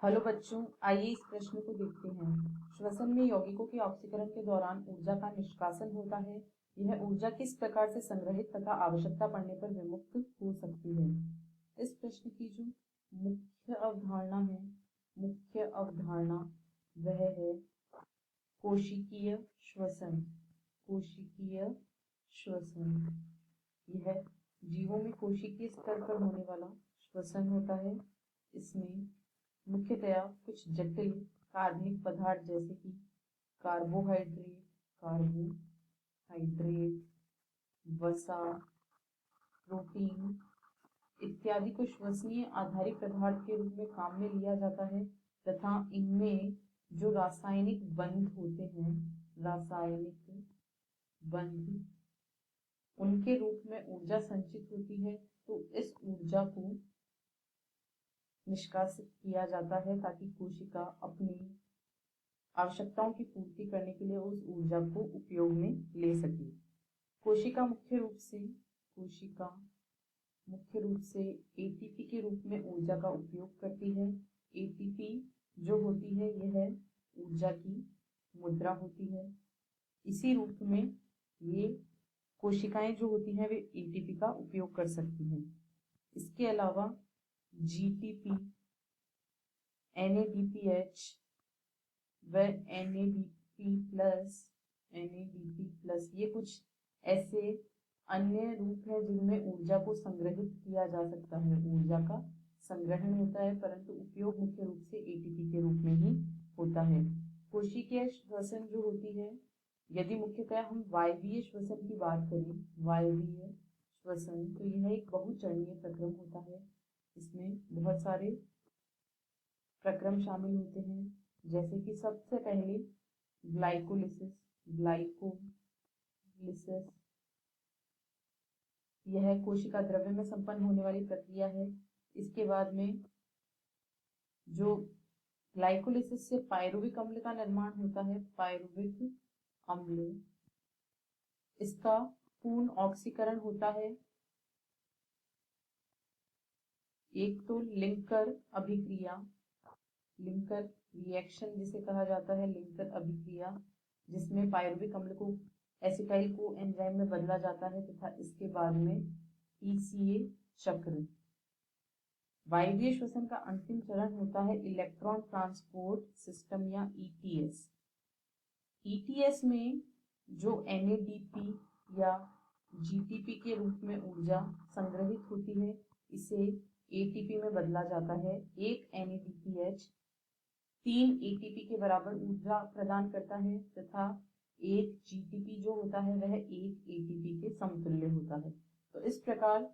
Hello बच्चों, आइए इस प्रश्न को देखते हैं। श्वसन में यौगिकों के ऑक्सीकरण के दौरान ऊर्जा का निष्कासन होता है। यह ऊर्जा किस प्रकार से संग्रहित तथा आवश्यकता पड़ने पर विमुक्त हो सकती है। इस प्रश्न की जो मुख्य अवधारणा है, मुख्य अवधारणा वह है कोशिकीय श्वसन। कोशिकीय श्वसन यह जीवों में कोशिकीय स्तर पर होने वाला श्वसन होता है। इसमें मुख्यतया कुछ जटिल कार्बनिक पदार्थ जैसे कि कार्बोहाइड्रेट, वसा, प्रोटीन इत्यादि को श्वसनीय आधारित पदार्थ के रूप में काम में लिया जाता है तथा इनमें जो रासायनिक बंध होते हैं, रासायनिक बंध उनके रूप में ऊर्जा संचित होती है। तो इस ऊर्जा को निष्कासित किया जाता है ताकि कोशिका अपनी आवश्यकताओं की पूर्ति करने के लिए उस ऊर्जा को उपयोग में ले सके। कोशिका मुख्य रूप से एटीपी के रूप में ऊर्जा का उपयोग करती है। एटीपी जो होती है यह ऊर्जा की मुद्रा होती है। इसी रूप में ये कोशिकाएं जो होती हैं वे एटीपी का उपयोग कर सकती हैं। इसके अलावा जीटीपी, NADPH व NADP+ ये कुछ ऐसे अन्य रूप है जिनमें ऊर्जा को संग्रहित किया जा सकता है। ऊर्जा का संग्रहण होता है परंतु उपयोग मुख्य रूप से एटीपी के रूप में ही होता है। कोशिकीय श्वसन जो होती है, यदि मुख्यतः हम वायवीय श्वसन की बात करें, वायवीय श्वसन, तो यह एक बहुचरणीय प्रक्रम होता है। इसमें बहुत सारे प्रक्रम शामिल होते हैं, जैसे कि सबसे पहले ग्लाइकोलिसिस। यह कोशिका द्रव्य में संपन्न होने वाली प्रक्रिया है। इसके बाद में जो ग्लाइकोलिसिस से पायरुविक अम्ल का निर्माण होता है, पायरुविक अम्ल, इसका पूर्ण ऑक्सीकरण होता है। एक तो लिंकर रिएक्शन जिसे कहा जाता है, लिंकर अभिक्रिया, जिसमें पायरुविक अम्ल को एसिटाइल को एंजाइम में बदला जाता है तथा इसके बाद में PCA चक्र। वायवीय श्वसन का अंतिम चरण होता है इलेक्ट्रॉन ट्रांसपोर्ट सिस्टम या ETS। ETS में जो NADP या GTP के रूप में ऊर्जा संग्रहित होती है, इसे ATP में बदला जाता है। एक NADPH 3 ATP के बराबर ऊर्जा प्रदान करता है तथा एक GTP जो होता है वह 1 ATP के समतुल्य होता है। तो इस प्रकार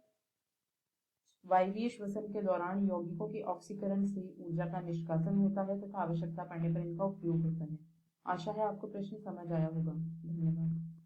वायवीय श्वसन के दौरान यौगिकों के ऑक्सीकरण से ऊर्जा का निष्कासन होता है तथा आवश्यकता पड़ने पर इनका उपयोग होता है। आशा है आपको प्रश्न समझ आया होगा। धन्यवाद।